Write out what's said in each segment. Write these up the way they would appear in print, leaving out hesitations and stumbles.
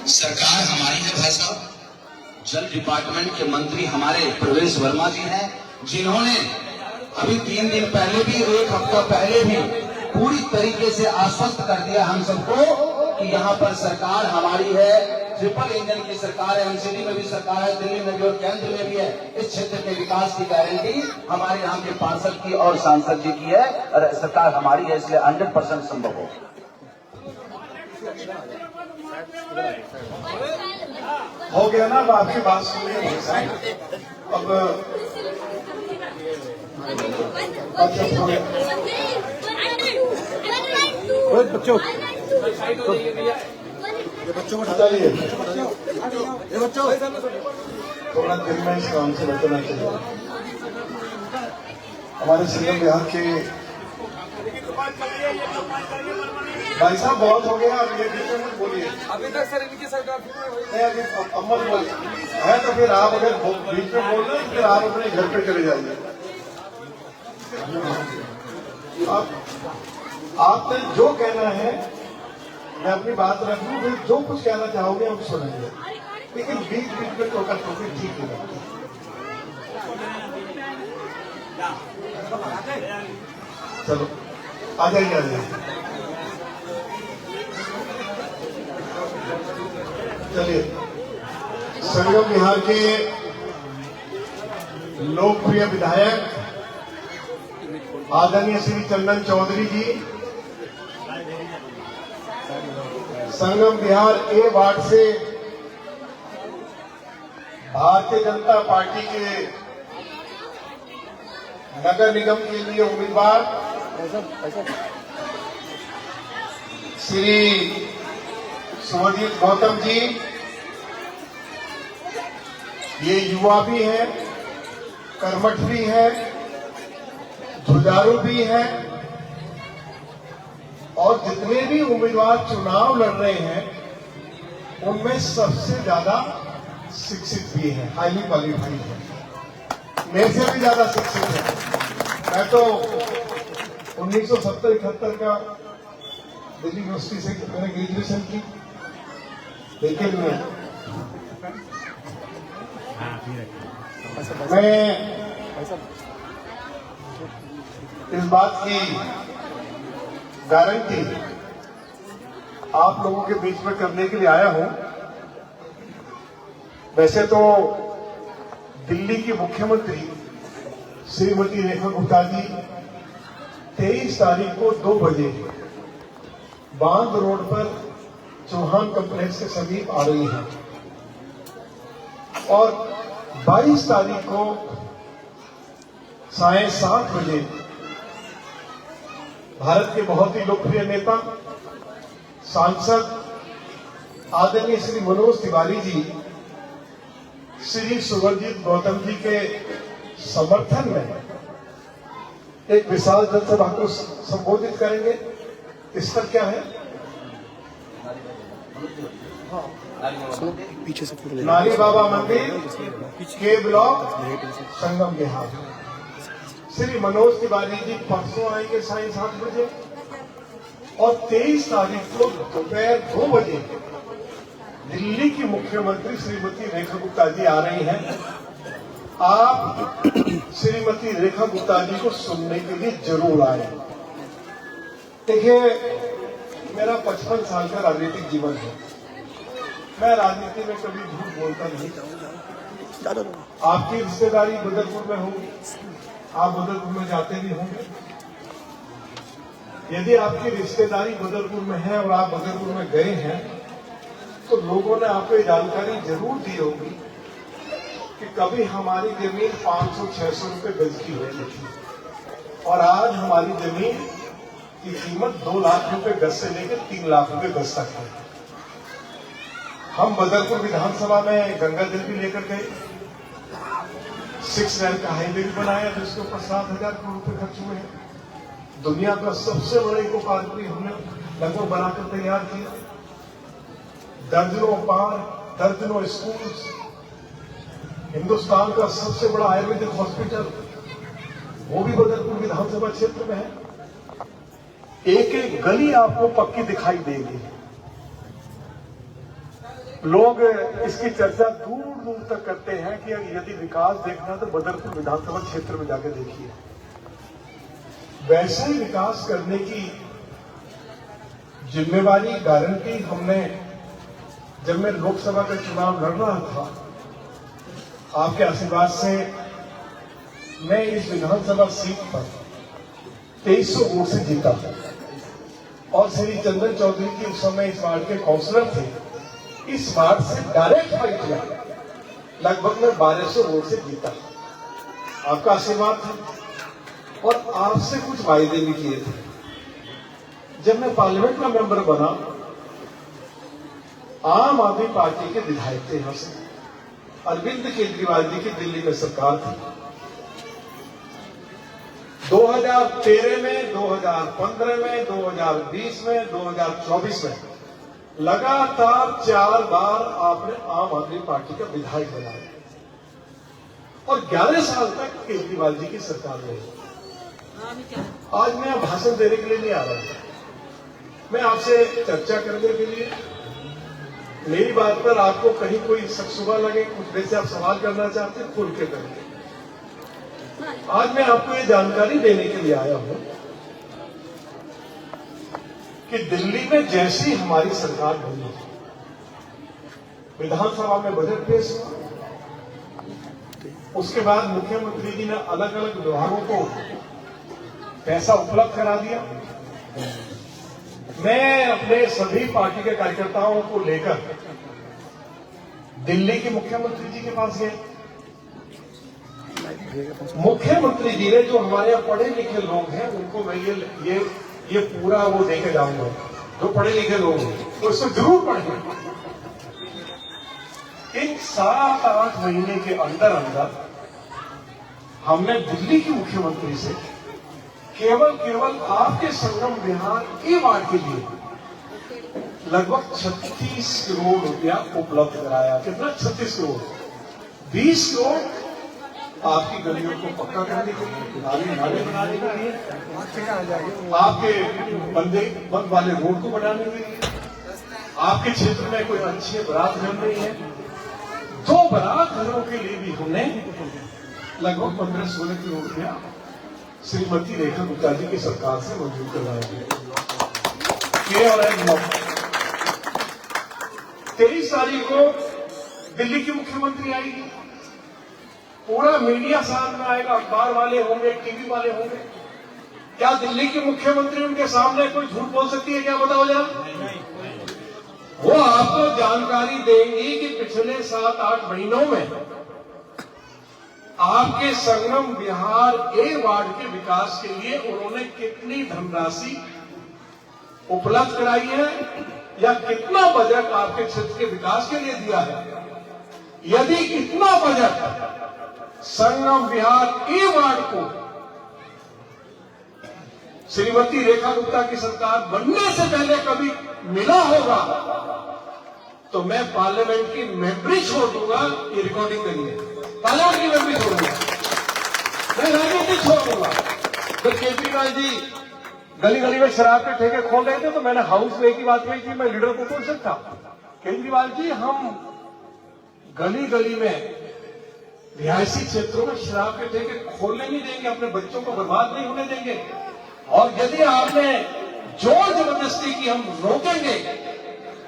सरकार हमारी है भाई साहब। जल डिपार्टमेंट के मंत्री हमारे प्रवेश वर्मा जी हैं, जिन्होंने अभी 3 दिन पहले भी, 1 हफ्ता पहले भी पूरी तरीके से आश्वस्त कर दिया हम सबको कि यहाँ पर सरकार हमारी है, ट्रिपल इंजन की सरकार है। एमसीडी में भी सरकार है, दिल्ली में भी और केंद्र में भी है। इस क्षेत्र के विकास की गारंटी हमारे यहाँ के पार्षद की और सांसद जी की है और सरकार हमारी है, इसलिए 100% संभव हो। हो गया ना, अब आपकी बात सुनिए। अब बच्चों को चलिए, ये बच्चों थोड़ा दिन में इस काम से बचना चाहिए। हमारे संगम बिहार के भाई साहब बहुत हो गया, अब ये बीच में मत बोलिए। अभी तक सर इनकी सरकार नहीं, अभी अमल बोलिए है तो फिर आप अगर बीच में बोल रहे हैं फिर आप अपने घर पे चले जाइए। आपने जो कहना है मैं अपनी बात रख लूं, फिर जो कुछ कहना चाहोगे हम सुनेंगे, लेकिन बीच बीच में टोका टोकी ठीक नहीं लगती। चलो आ जाइए, आ जाइए। चलिए, संगम बिहार के लोकप्रिय विधायक आदरणीय श्री चंदन चौधरी जी संगम बिहार ए वार्ड से भारतीय जनता पार्टी के नगर निगम के लिए उम्मीदवार श्री सुवर्जीत गौतम जी, ये युवा भी है, कर्मठ भी है, जुझारू भी है और जितने भी उम्मीदवार चुनाव लड़ रहे हैं उनमें सबसे ज्यादा शिक्षित भी है, हाईली क्वालिफाइड है, मेरे से भी ज्यादा शिक्षित है। मैं तो 1970-71 का दिल्ली यूनिवर्सिटी से मैंने ग्रेजुएशन की, लेकिन मैं इस बात की गारंटी आप लोगों के बीच में करने के लिए आया हूं। वैसे तो दिल्ली की मुख्यमंत्री श्रीमती रेखा गुप्ता जी 23 तारीख को 2 बजे बांध रोड पर चौहान कॉम्प्लेक्स के समीप आ रही हैं और 22 तारीख को 7:30 बजे भारत के बहुत ही लोकप्रिय नेता सांसद आदरणीय श्री मनोज तिवारी जी श्री सुवर्जीत गौतम जी के समर्थन में एक विशाल जनसभा को संबोधित करेंगे। इस पर क्या है, पीछे से नारी बाबा मंदिर के ब्लॉक संगम बिहार। श्री मनोज तिवारी जी परसों आएंगे 7:30 बजे और 23 तारीख को दोपहर 2 बजे दिल्ली की मुख्यमंत्री श्रीमती रेखा गुप्ता जी आ रही हैं। आप श्रीमती रेखा गुप्ता जी को सुनने के लिए जरूर आए। देखिए, मेरा 55 साल का राजनीतिक जीवन है। मैं राजनीति में कभी झूठ बोलता नहीं। आपकी रिश्तेदारी बदरपुर में होगी, आप बदरपुर में जाते भी होंगे। यदि आपकी रिश्तेदारी बदरपुर में है और आप बदरपुर में गए हैं तो लोगों ने आपको जानकारी जरूर दी होगी कि कभी हमारी जमीन 500-600 रुपए गज की होती थी और आज हमारी जमीन की कीमत 2 लाख रुपए गज से लेकर 3 लाख रुपए गज तक है। हम बदरपुर विधानसभा में गंगा जल भी लेकर गए, 6 लेन का हाईवे भी बनाया जिसके ऊपर 7,000 करोड़ रुपए खर्च हुए हैं। दुनिया का सबसे बड़ा इको पार्क भी हमने लगभग बनाकर तैयार किया। दर्जनों पार्क, दर्जनों स्कूल्स, हिंदुस्तान का सबसे बड़ा आयुर्वेदिक हॉस्पिटल वो भी बदरपुर विधानसभा क्षेत्र में है। एक एक गली आपको पक्की दिखाई देगी। लोग इसकी चर्चा दूर दूर तक करते हैं कि यदि विकास देखना तो बदरपुर विधानसभा क्षेत्र में जाकर देखिए। वैसे ही विकास करने की जिम्मेवारी गारंटी हमने, जब मैं लोकसभा का चुनाव लड़ रहा था, आपके आशीर्वाद से मैं इस विधानसभा सीट पर 2300 वोट से जीता था और श्री चंदन चौधरी की उस समय इस वार्ड के काउंसलर थे। इस वार्ड से डायरेक्ट फाइट किया, लगभग मैं 1200 वोट से जीता। आपका आशीर्वाद था और आपसे कुछ वायदे भी किए थे। जब मैं पार्लियामेंट का मेंबर बना, आम आदमी पार्टी के विधायक थे, यहां से अरविंद केजरीवाल जी की दिल्ली में सरकार थी। 2013 में, 2015 में, 2020 में, 2024 में लगातार 4 बार आपने आम आदमी पार्टी का विधायक बनाया और 11 साल तक केजरीवाल जी की सरकार रही। आज मैं भाषण देने के लिए नहीं आ रहा हूं, मैं आपसे चर्चा करने के लिए। मेरी बात पर आपको कहीं कोई शक शुबा लगे, कुछ वैसे आप सवाल करना चाहते हैं, खुल के करिए। आज मैं आपको ये जानकारी देने के लिए आया हूं कि दिल्ली में जैसी हमारी सरकार बनी, विधानसभा में बजट पेश हुआ, उसके बाद मुख्यमंत्री जी ने अलग अलग विभागों को पैसा उपलब्ध करा दिया। मैं अपने सभी पार्टी के कार्यकर्ताओं को लेकर दिल्ली के मुख्यमंत्री जी के पास गए। मुख्यमंत्री जी ने, जो हमारे यहाँ पढ़े लिखे लोग हैं, उनको मैं ये पूरा वो देके जाऊंगा। जो पढ़े लिखे लोग हैं तो इसको जरूर पढ़ें। इन 7-8 महीने के अंदर अंदर हमने दिल्ली के मुख्यमंत्री से केवल आपके संगम विहार के वार्ड के लिए लगभग 36 करोड़ रुपया उपलब्ध कराया। कितना? 36 करोड़। 20 करोड़ आपकी गलियों को पक्का करने के लिए, नाले बनाने के लिए, आपके बंद वाले रोड को बनाने के लिए, आपके क्षेत्र में कोई अच्छे बारात घर नहीं है, 2 बारात घरों के लिए भी हमने लगभग 15-16 करोड़ रुपया श्रीमती रेखा गुप्ता जी की सरकार से मंजूर करवाया गया। 23 तारीख को दिल्ली की मुख्यमंत्री आएगी, पूरा मीडिया सामने आएगा, अखबार वाले होंगे, टीवी वाले होंगे। क्या दिल्ली की मुख्यमंत्री उनके सामने कोई झूठ बोल सकती है? क्या बताओ जरा। वो आपको जानकारी देंगी कि पिछले 7-8 महीनों में आपके संगम विहार ए वार्ड के विकास के लिए उन्होंने कितनी धनराशि उपलब्ध कराई है या कितना बजट आपके क्षेत्र के विकास के लिए दिया है। यदि इतना बजट संगम विहार ए वार्ड को श्रीमती रेखा गुप्ता की सरकार बनने से पहले कभी मिला होगा तो मैं पार्लियामेंट की मेंबरी छोड़ दूंगा। ये रिकॉर्डिंग करिए, पार्लियामेंट की मेंबरी छोड़ दूंगा, मैं राजनीति छोड़ दूंगा। तो केजरीवाल जी गली गली में शराब के ठेके खोल रहे थे तो मैंने हाउस में की बात कही थी, मैं लीडर को बोल सकता। केजरीवाल जी, हम गली गली में रिहायशी क्षेत्रों में शराब के ठेके खोलने नहीं देंगे, अपने बच्चों को बर्बाद नहीं होने देंगे। और यदि आपने जोर जबरदस्ती की हम रोकेंगे,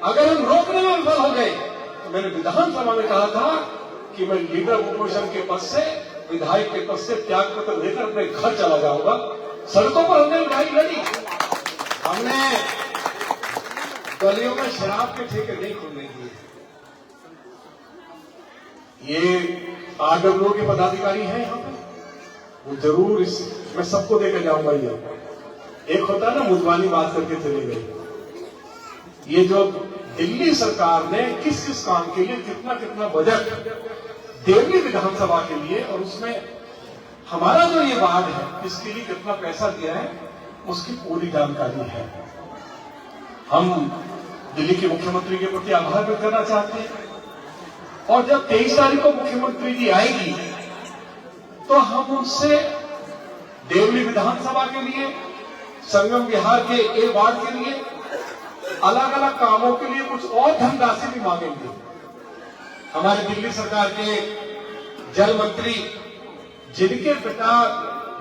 अगर हम रोकने में विफल हो गए तो मैंने विधानसभा में कहा था कि मैं लीडर ऑपोजिशन के पद से, विधायक के पद से त्याग पत्र लेकर अपने घर चला जाऊंगा। सड़कों पर हमने लड़ाई लड़ी, हमने गलियों में शराब के ठेके नहीं खोलने दिए। ये आरडब्ल्यू के पदाधिकारी हैं यहाँ पे, वो जरूर मैं सबको देकर जाऊंगा। ये एक होता है ना, मुजवानी बात करके चले गए। ये जो दिल्ली सरकार ने किस किस काम के लिए कितना कितना बजट देवली विधानसभा के लिए, और उसमें हमारा जो ये वार्ड है इसके लिए कितना पैसा दिया है उसकी पूरी जानकारी है। हम दिल्ली के मुख्यमंत्री के प्रति आभार व्यक्त करना चाहते हैं, और जब 23 तारीख को मुख्यमंत्री जी आएगी तो हम उनसे देवली विधानसभा के लिए, संगम विहार के ए वार्ड के लिए, अलग अलग कामों के लिए कुछ और धनराशि भी मांगेंगे। हमारे दिल्ली सरकार के जल मंत्री, जिनके पिता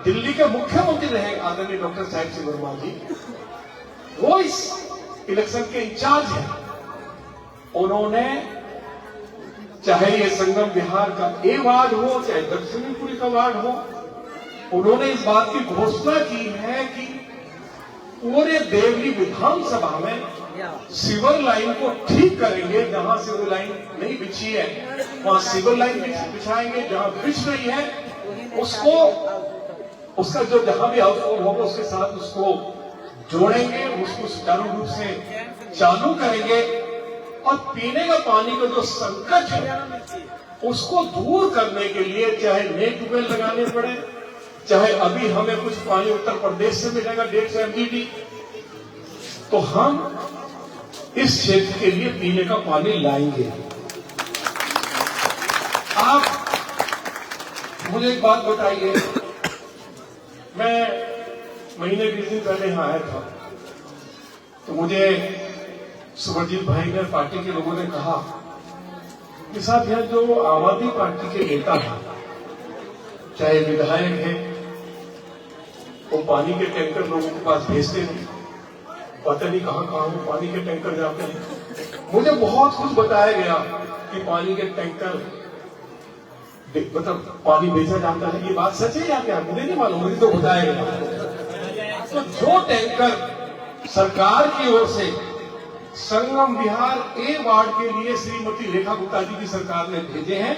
दिल्ली के मुख्यमंत्री रहे आदरणीय डॉक्टर साहिब सिंह वर्मा जी, वो इस इलेक्शन के इंचार्ज हैं। उन्होंने चाहे ये संगम विहार का ए वार्ड हो, चाहे दक्षिणीपुरी का वार्ड हो, उन्होंने इस बात की घोषणा की है कि पूरे देवली विधानसभा में सीवर लाइन को ठीक करेंगे। जहां सीवर लाइन नहीं बिछी है वहां सीवर लाइन बिछाएंगे, जहां बिछ रही है उसको, उसका जो जहां भी आउटफ्लो होगा उसके साथ उसको जोड़ेंगे, उसको सुचारू रूप से चालू करेंगे, और पीने का पानी का जो संकट है उसको दूर करने के लिए चाहे नए ट्यूबवेल लगाने पड़े, चाहे अभी हमें कुछ पानी उत्तर प्रदेश से मिलेगा 150 MGD, तो हम इस क्षेत्र के लिए पीने का पानी लाएंगे। आप मुझे एक बात बताइए, मैं महीने 20 दिन पहले यहां आया था तो मुझे सुभजीत भाई ने, पार्टी के लोगों ने कहा कि साहब यह जो आम आदमी पार्टी के नेता हैं, चाहे विधायक हैं, वो पानी के टैंकर लोगों के पास भेजते नहीं, पता नहीं कहां कहां वो पानी के टैंकर जाते हैं। मुझे बहुत कुछ बताया गया कि पानी के टैंकर, मतलब पानी भेजा जाता है। ये बात सच है या क्या, मुझे नहीं मालूम, मुझे तो बताया गया। तो जो टैंकर सरकार की ओर से संगम विहार ए वार्ड के लिए श्रीमती रेखा गुप्ता जी की सरकार ने भेजे हैं,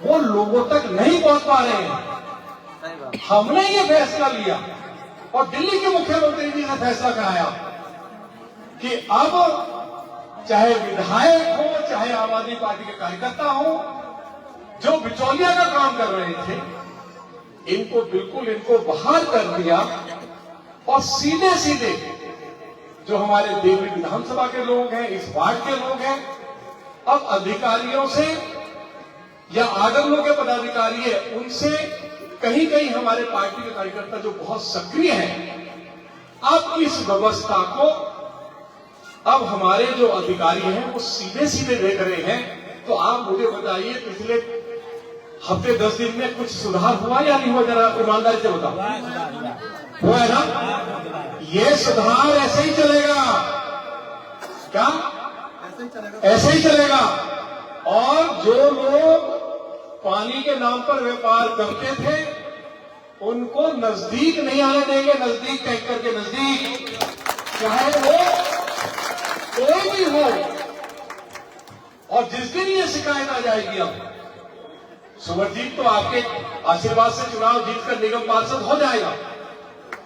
वो लोगों तक नहीं पहुंच पा रहे हैं। हमने ये फैसला लिया और दिल्ली के मुख्यमंत्री जी ने फैसला कराया कि अब चाहे विधायक हो, चाहे आम आदमी पार्टी के कार्यकर्ता हो, जो बिचौलिया का काम कर रहे थे, इनको बिल्कुल इनको बाहर कर दिया, और सीधे सीधे जो हमारे देवली विधानसभा के लोग हैं, इस वार्ड के लोग हैं, अब अधिकारियों से या आगरलों के पदाधिकारी है उनसे, कहीं कहीं हमारे पार्टी के कार्यकर्ता जो बहुत सक्रिय हैं, अब इस व्यवस्था को अब हमारे जो अधिकारी हैं वो सीधे सीधे देख रहे हैं। तो आप मुझे बताइए, पिछले हफ्ते 10 दिन में कुछ सुधार हुआ या नहीं हुआ, जरा ईमानदारी से बताओ। हुआ है ना? ये सुधार ऐसे ही चलेगा क्या? ऐसे ही चलेगा। और जो लोग पानी के नाम पर व्यापार करते थे उनको नजदीक नहीं आने देंगे, नजदीक टैंकर के नजदीक, चाहे वो कोई भी हो। और जिस दिन ये शिकायत आ जाएगी, अब सुभजीत तो आपके आशीर्वाद से चुनाव जीतकर निगम पार्षद हो जाएगा,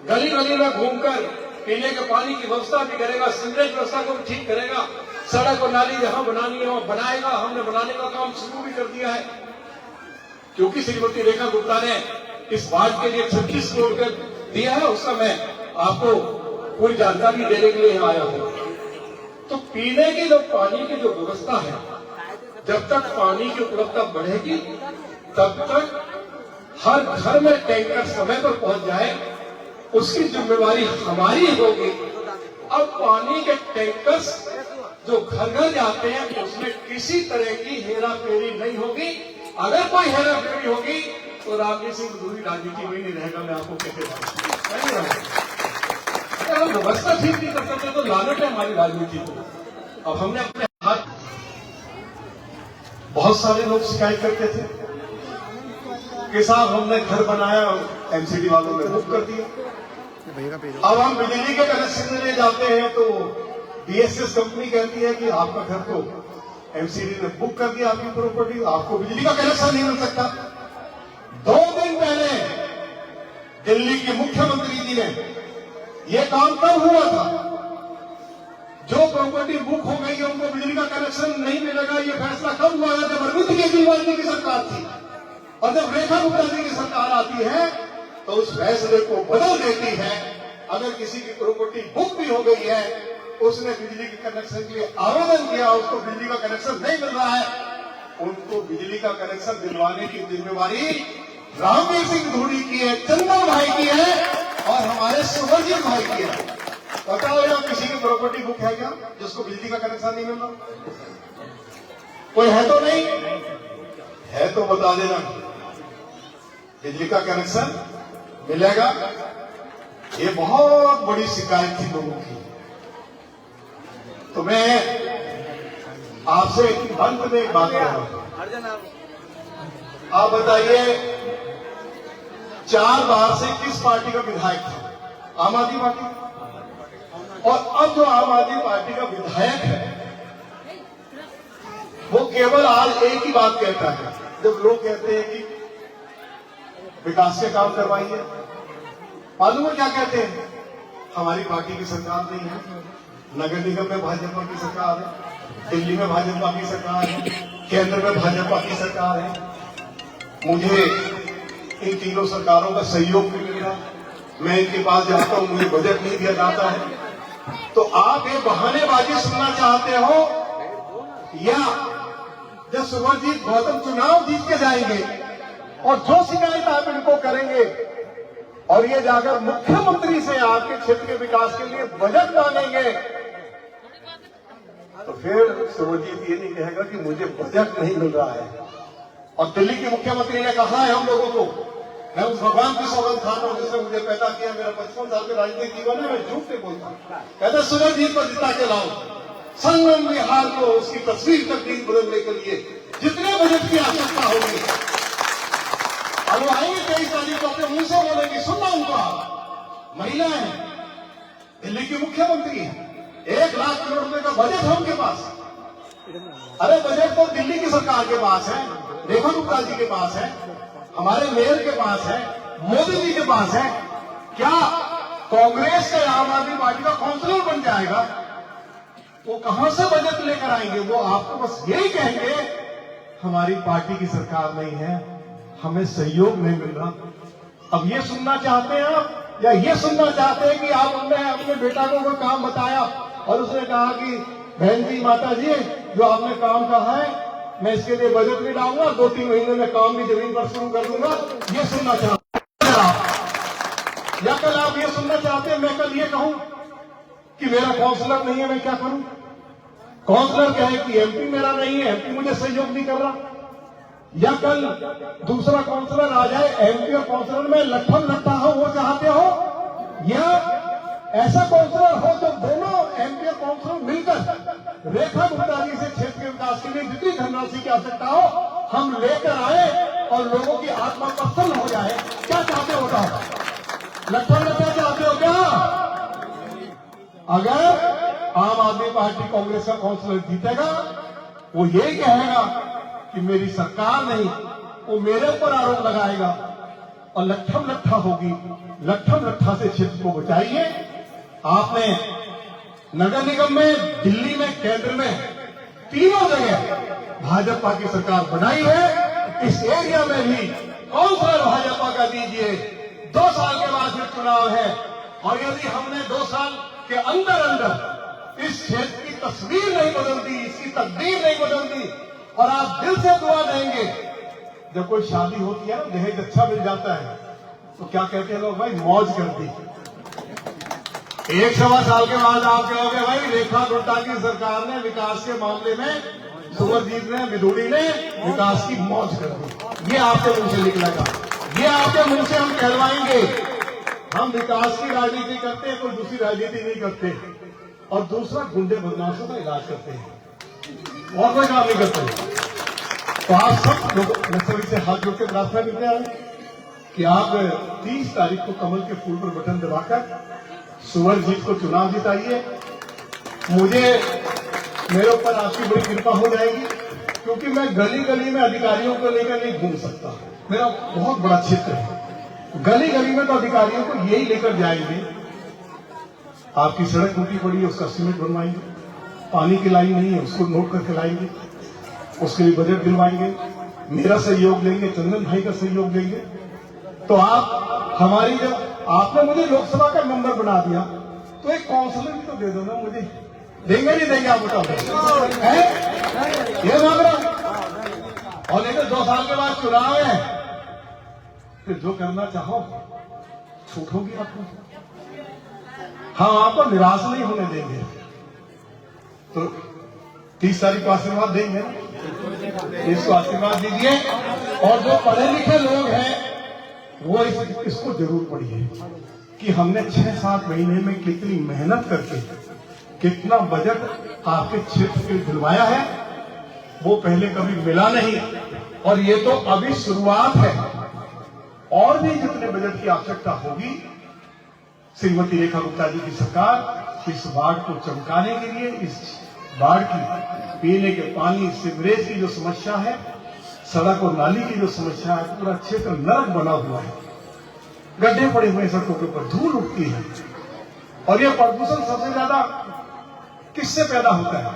गली गली में घूमकर पीने के पानी की व्यवस्था भी करेगा, सीवरेज व्यवस्था को भी ठीक करेगा, सड़क और नाली जहां बनानी हो बनाएगा। हमने बनाने का काम शुरू भी कर दिया है, क्योंकि श्रीमती रेखा गुप्ता ने इस वार्ड के लिए 36 करोड़ दिया है, उसका मैं आपको पूरी जानकारी देने के लिए यहाँ आया हूं। तो पीने की जो पानी की जो व्यवस्था है, जब तक पानी की उपलब्धता बढ़ेगी तब तक हर घर में टैंकर समय पर पहुंच जाए, उसकी जिम्मेवारी हमारी होगी। अब पानी के टैंकर्स जो घर घर जाते हैं उसमें किसी तरह की हेरा फेरी नहीं होगी। अगर कोई हेरा फेरी होगी तो रामजी सिंह दूरी राजनीति में नहीं रहेगा। मैं आपको कहते रहूंगा, अगर हम व्यवस्था ठीक नहीं कर सकते तो लानत है हमारी राजनीति को। अब हमने अपने हाथ, बहुत सारे लोग शिकायत करते थे कि साहब हमने घर बनाया और एमसीडी वालों ने बुक कर दिया। अब हम बिजली के कनेक्शन लेने जाते हैं तो बीएसएस कंपनी कहती है कि आपका घर तो एमसीडी ने बुक कर दिया, आपकी प्रॉपर्टी, आपको बिजली का कनेक्शन नहीं मिल सकता। 2 दिन पहले दिल्ली के मुख्यमंत्री जी ने यह काम कब हुआ था? जो प्रॉपर्टी बुक हो गई है उनको बिजली का कनेक्शन नहीं मिलेगा, यह फैसला कब हुआ है? जब अरविंद केजरीवाल जी की सरकार सरकार थी, और जब रेखा गुप्ता जी की सरकार आती है तो उस फैसले को बदल देती है। अगर किसी की प्रॉपर्टी बुक भी हो गई है, उसने बिजली के कनेक्शन के लिए आवेदन किया, उसको बिजली का कनेक्शन नहीं मिल रहा है, उनको बिजली का कनेक्शन दिलवाने की जिम्मेवारी रामवीर सिंह धूड़ी की है, चंदन भाई की है और हमारे सुवरजीत भाई की है। बताओ यार, किसी की प्रॉपर्टी बुक है क्या जिसको बिजली का कनेक्शन नहीं मिल रहा? कोई है तो नहीं? है तो बता देना, बिजली का कनेक्शन मिलेगा। ये बहुत बड़ी शिकायत थी लोगों की। तो मैं आपसे अंत में एक बात कर रहा हूं, आप बताइए 4 बार से किस पार्टी का विधायक था? आम आदमी पार्टी। और अब जो आम आदमी पार्टी का विधायक है, वो केवल आज एक ही बात कहता है, जब लोग कहते हैं कि विकास के काम करवाइए, मालूम है क्या कहते हैं? हमारी पार्टी की सरकार नहीं है, नगर निगम में भाजपा की सरकार है, दिल्ली में भाजपा की सरकार है, केंद्र में भाजपा की सरकार है, मुझे इन तीनों सरकारों का सहयोग भी मिल रहा, मैं इनके पास जाता हूं, मुझे बजट नहीं दिया जाता है। तो आप ये बहानेबाजी सुनना चाहते हो, या जब सुवरजीत गौतम चुनाव जीत के जाएंगे और जो शिकायत आप इनको करेंगे और ये जाकर मुख्यमंत्री से आपके क्षेत्र के विकास के लिए बजट मांगेंगे, तो फिर सुवरजीत ये नहीं कहेगा कि मुझे बजट नहीं मिल रहा है। और दिल्ली के मुख्यमंत्री ने कहा है हम लोगों को, मैं उस भगवान की सौगंध खाता हूं जिसने मुझे पैदा किया, मेरा 55 साल के राजनीतिक जीवन है, मैं झूठ नहीं बोलता। कहता सुवरजीत को जिता के लाओ, संगम बिहार को उसकी तस्वीर तकदीर बदलने के लिए जितने बजट की आवश्यकता होगी, अब आएंगे 23 तारीख को अपने मुंह से बोलेंगे, सुनना उनका। महिलाएं दिल्ली की मुख्यमंत्री है, 1 लाख करोड़ रुपए का बजट है उनके पास। अरे बजट तो दिल्ली की सरकार के पास है, रेखा गुप्ता जी के पास है, हमारे मेयर के पास है, मोदी जी के पास है। क्या कांग्रेस का आम आदमी पार्टी का काउंसिलर बन जाएगा? वो कहां से बजट लेकर आएंगे? वो आपको बस यही कहेंगे हमारी पार्टी की सरकार नहीं है, हमें सहयोग नहीं मिल रहा। अब ये सुनना चाहते हैं आप, या ये सुनना चाहते हैं कि आपने अपने बेटा को कोई काम बताया और उसने कहा कि बहन जी, माता जी, जो आपने काम कहा है मैं इसके लिए बजट भी लाऊंगा, 2-3 महीने में काम भी जमीन पर शुरू कर दूंगा? ये सुनना चाहते हैं आप? या कल आप ये सुनना चाहते हैं मैं कल ये कहूं कि मेरा काउंसलर नहीं है, मैं क्या करूं? काउंसलर कहे कि एमपी मेरा नहीं है, एमपी मुझे सहयोग नहीं कर रहा। या कल दूसरा काउंसलर आ जाए, एमपी और काउंसलर में लट्ठम लट्ठा हो, वो चाहते हो? या ऐसा काउंसलर हो जो दोनों एमपी और काउंसलर मिलकर रेखा गुप्ता जी से क्षेत्र के विकास के लिए जितनी धनराशि की आवश्यकता हो हम लेकर आए और लोगों की आत्मा प्रसन्न हो जाए? क्या चाहते हो? बताओ, लट्ठम लट्ठा चाहते हो क्या? अगर आम आदमी पार्टी कांग्रेस का काउंसलर जीतेगा, वो यही कहेगा कि मेरी सरकार नहीं, वो मेरे ऊपर आरोप लगाएगा और लट्ठम लट्ठा होगी। लट्ठम लट्ठा से क्षेत्र को बचाइए। आपने नगर निगम में, दिल्ली में, केंद्र में, तीनों जगह भाजपा की सरकार बनाई है। इस एरिया में भी काउंसलर भाजपा का दीजिए। 2 साल के बाद फिर चुनाव है और यदि हमने 2 साल के अंदर अंदर इस क्षेत्र की तस्वीर नहीं बदलती, इसकी तकदीर नहीं बदलती और आप दिल से दुआ देंगे, जब कोई शादी होती है ना, दहेज अच्छा मिल जाता है तो क्या कहते हैं लोग, भाई मौज कर दी। 1-1.25 साल के बाद आप कहोगे भाई रेखा गुप्ता की सरकार ने विकास के मामले में, सुवरजीत ने, विधूड़ी ने विकास की मौज कर दी। ये आपके मुंह से निकलेगा, ये आपके मुंह से हम कहलवाएंगे। हम विकास की राजनीति करते हैं, कोई दूसरी राजनीति नहीं करते। और दूसरा, गुंडे बदमाशों का इलाज करते हैं और कोई काम नहीं करते। तो आप सब लोग नक्सली से हाथ जोड़ के प्रार्थना करते हैं कि आप 30 तारीख को कमल के फूल पर बटन दबाकर सुवरजीत को चुनाव जिताइए। मुझे, मेरे ऊपर आपकी बड़ी कृपा हो जाएगी, क्योंकि मैं गली गली में अधिकारियों को लेकर नहीं घूम सकता। मेरा बहुत बड़ा क्षेत्र है, गली गली में तो अधिकारियों को यही लेकर जाएंगे, आपकी सड़क टूटी पड़ी है उसका सीमेंट बनवाएंगे, पानी की लाइन नहीं है उसको नोट करके लाएंगे, उसके लिए बजट दिलवाएंगे, मेरा सहयोग लेंगे, चंदन भाई का सहयोग लेंगे, तो आप हमारी, जब आपने मुझे लोकसभा का मेंबर बना दिया तो एक काउंसलर भी तो दे दो ना मुझे। देंगे नहीं देंगे आप बताओ? ये मांग रहा हूं। और नहीं तो 2 साल के बाद चुनाव है, फिर जो करना चाहो छूट होगी आपको। हाँ, आपको निराश नहीं होने देंगे। तो 30 तारीख को आशीर्वाद देंगे, इसको आशीर्वाद दीजिए। और जो पढ़े लिखे लोग हैं वो इसको जरूर पढ़िए कि हमने 6-7 महीने में कितनी मेहनत करके कितना बजट आपके क्षेत्र के दिलवाया है, वो पहले कभी मिला नहीं। और ये तो अभी शुरुआत है, और भी जितने बजट की आवश्यकता होगी, श्रीमती रेखा गुप्ता जी की सरकार इस वार्ड को चमकाने के लिए, इस वार्ड की पीने के पानी, सीवरेज की जो समस्या है, सड़क और नाली की जो समस्या है, पूरा क्षेत्र नरक बना हुआ है। गड्ढे पड़े हुए सड़कों के ऊपर, धूल उठती है। और यह प्रदूषण सबसे ज्यादा किससे पैदा होता है?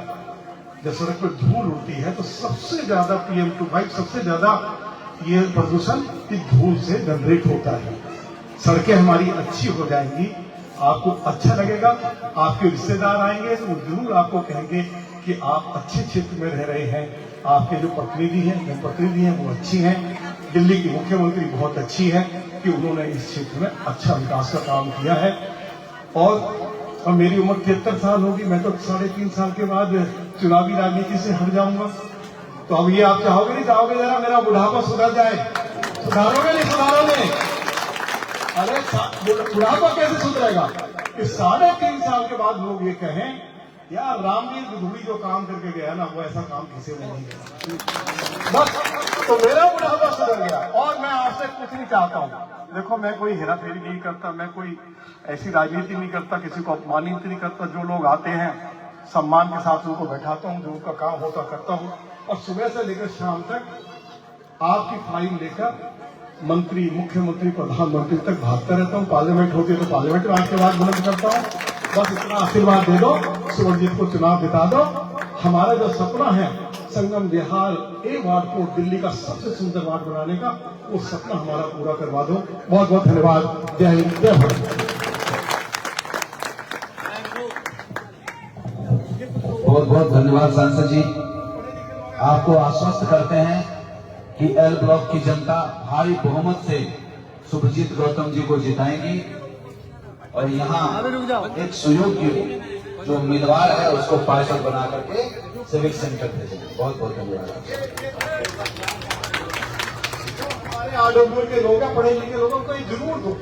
जब सड़क पर धूल उड़ती है तो सबसे ज्यादा PM2.5 सबसे ज्यादा ये प्रदूषण इस धूल से जनरेट होता है। सड़कें हमारी अच्छी हो जाएंगी, आपको अच्छा लगेगा, आपके रिश्तेदार आएंगे तो वो जरूर आपको कहेंगे कि आप अच्छे क्षेत्र में रह रहे हैं। आपके जो प्रतिनिधि हैं वो अच्छी हैं। दिल्ली की मुख्यमंत्री बहुत अच्छी है कि उन्होंने इस क्षेत्र में अच्छा विकास का काम किया है। और अब मेरी उम्र 73 साल होगी, मैं तो 3.5 साल के बाद चुनावी राजनीति से हट जाऊंगा। तो अब ये आप चाहोगे नहीं चाहोगे जरा मेरा बुढ़ापा सुधर जाए? सुधारोगे नहीं सुधारोगे? अरे बुढ़ापा कैसे सुधरेगा कि 3.5 साल के बाद लोग ये कहें यार रामवीर विधुड़ी जो काम करके गया ना, वो ऐसा काम किसी ने नहीं किया। बस तो मेरा बुढ़ापा सुधर गया। और मैं आपसे कुछ नहीं चाहता हूं। देखो, मैं कोई हेराफेरी नहीं करता, मैं कोई ऐसी राजनीति नहीं करता, किसी को अपमानित नहीं करता। जो लोग आते हैं सम्मान के साथ उनको बैठाता हूं, जो उनका काम होता करता हूं। और सुबह से लेकर शाम तक आपकी फाइल लेकर मंत्री, मुख्यमंत्री, प्रधानमंत्री तक भागता रहता हूं। पार्लियामेंट होती है तो पार्लियामेंट में आपके बाद बुलंद करता हूं। बस इतना आशीर्वाद दे दो, सुरजीत को चुनाव जिता दो। हमारा जो सपना है संगम विहार ए वार्ड को दिल्ली का सबसे सुंदर वार्ड बनाने का, वो सपना हमारा पूरा करवा दो। बहुत बहुत धन्यवाद। जय हिंद, जय भारत। बहुत बहुत धन्यवाद सांसद जी। आपको आश्वस्त करते हैं कि एल ब्लॉक की जनता भारी बहुमत से सुभजीत गौतम जी को जिताएंगी। और यहाँ एक सुयोग्य जो उम्मीदवार है उसको पार्षद बना करके सिविक सेंटर भेजेंगे। बहुत बहुत धन्यवाद। हमारे आडोपुर के लोग हैं, पढ़े लिखे लोगों को ये जरूर दो।